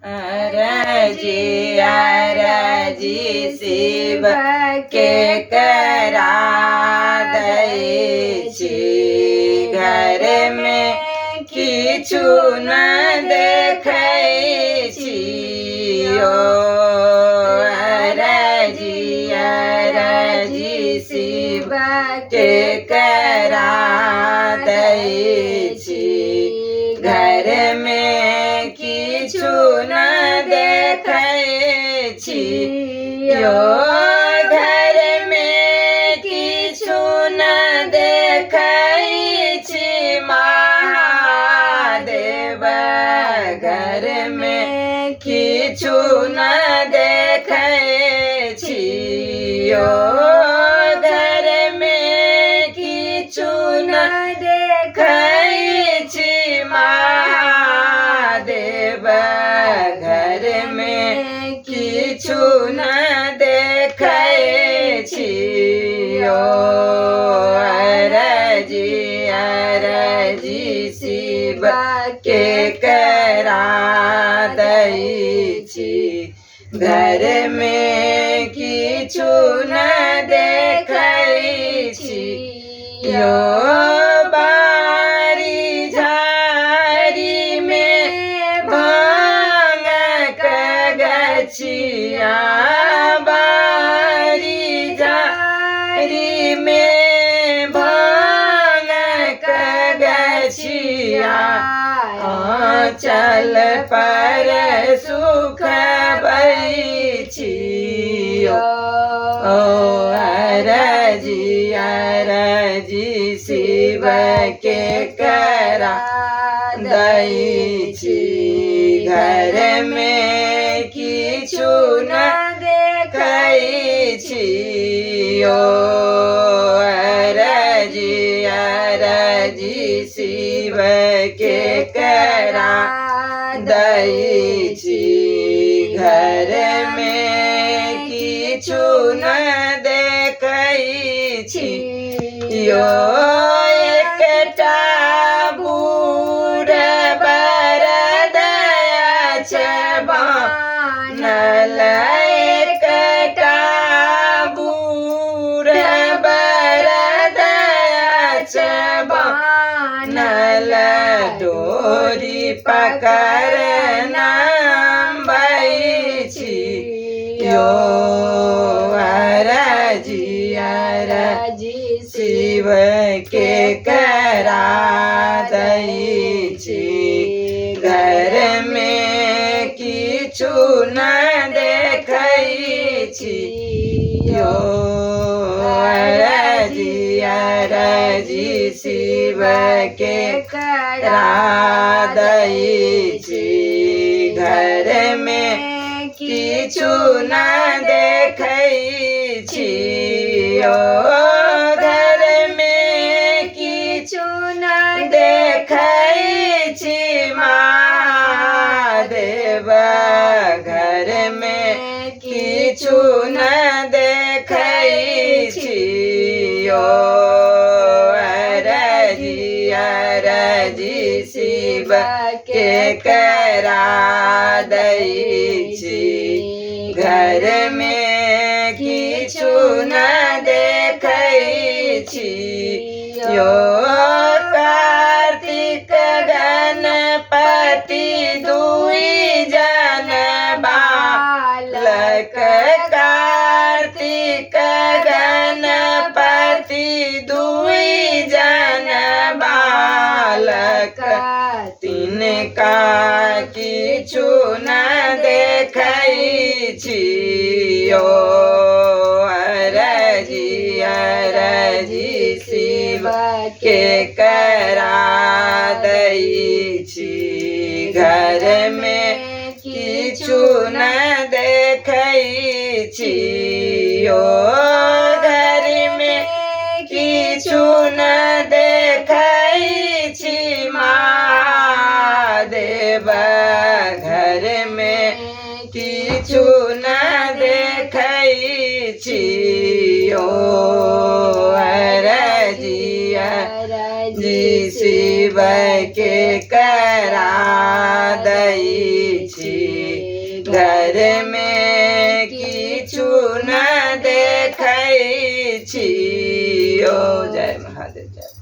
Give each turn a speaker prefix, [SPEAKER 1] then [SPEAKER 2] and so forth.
[SPEAKER 1] अरजी अरजी शिव के करा दै छी, घर में किछु न देखै छी ओ। अरजी अरजी शिव के करा दै छी, घर में किछु न देखै छी यो। घर में किछु न देखै छी महादेव, घर में किछु न देखै छी यो। घर में किछु न देखै छी महादेव, घर में किछु न देखै छी ओ। अरजी अरजी शिव के करा दै छी, घर में किछु न देखै छी यो। बारी झाड़ी में भांगक गछिया, बारी झाड़ी में भांगक गछिया, आँचल पर सुख छी ओ। अरजी अरजी शिव के करा दै छी, घर में किछु न देखै छी ओ। अरजी अरजी शिव के करा दै छी, घर में किछु न देखै छी यो। एकटा बूढ़ बरद अछि बान्हल, एकटा बूढ़ बरद अछि बान्हल, डोरी पकड़ नंबै छी यो। अरजी अरजी शिव के करा दै छी, घर में किछु न देखै छी यो। अरजी अरजी शिव के करा दै छी, घर में किछु न देखै छी ओ। घर में किछु न देखै छी महादेव, घर में किछु न देखै छी ओ। अरजी अरजी शिव के करा दै छी, घर में किछु न देखै छी यो। कार्तिक गणपति दुई जन बालक, कार्तिक गणपति दुई जन बालक, तिनका किछु न देखै छी ओ। अरजी अरजी शिव के करा दै छी, घर में किछु न देखै छी ओ। घर में किछु न देखै छी महादेव, घर में किछु न देखै छी ओ। अरजी अरजी शिव के करा दै छी, घर में किछु न देखै छियो। जय महादेव जय।